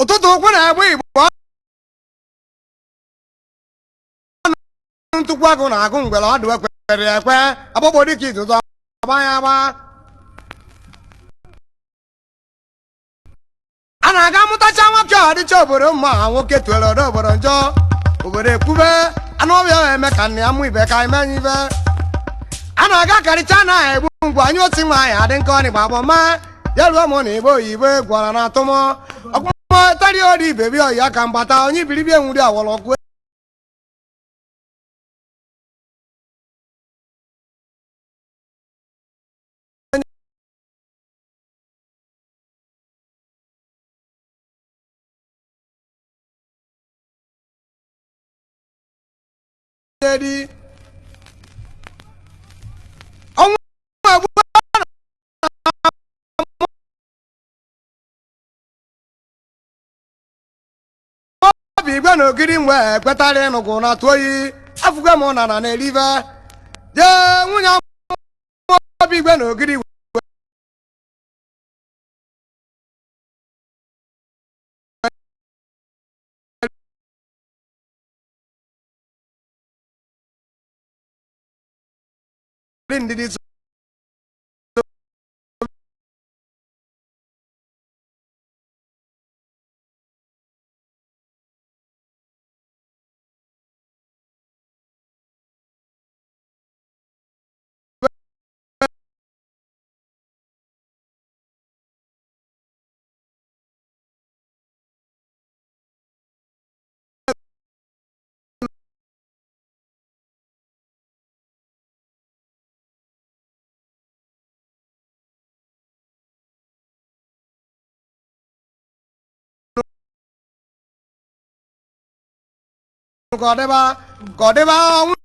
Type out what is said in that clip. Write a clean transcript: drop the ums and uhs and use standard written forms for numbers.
ụtụtụ okwu na-egbu igbo ntụkwu agụ na-agụ ngwere ọdụ ekwere ekwe agbụgbọ dịka izuzo agbanya agba a na-aga mụtacha nwoke ọdịcha obodo mma nwoke tuere odo obodo njọ obodo ekwube anụ ọbịa eme ka nne ya mụ ibe ka imenye ibe a na-aga karịcha na egbu ngwa anyị otu nwa anyị adị nke ọnị gbagbo ma ya ruo mụ na igbo oyibo gwara na atụmọ ọkpụkpọ tari odi bebi oyi aka mgbata onye ibiribi enwuri awọrọkwu igwe na ogiri mgbe ekpetara ịnụgụ na atụ oyi afụgo m na na-erive jee nwunye obi igwe na ogiri ndidi có đây ba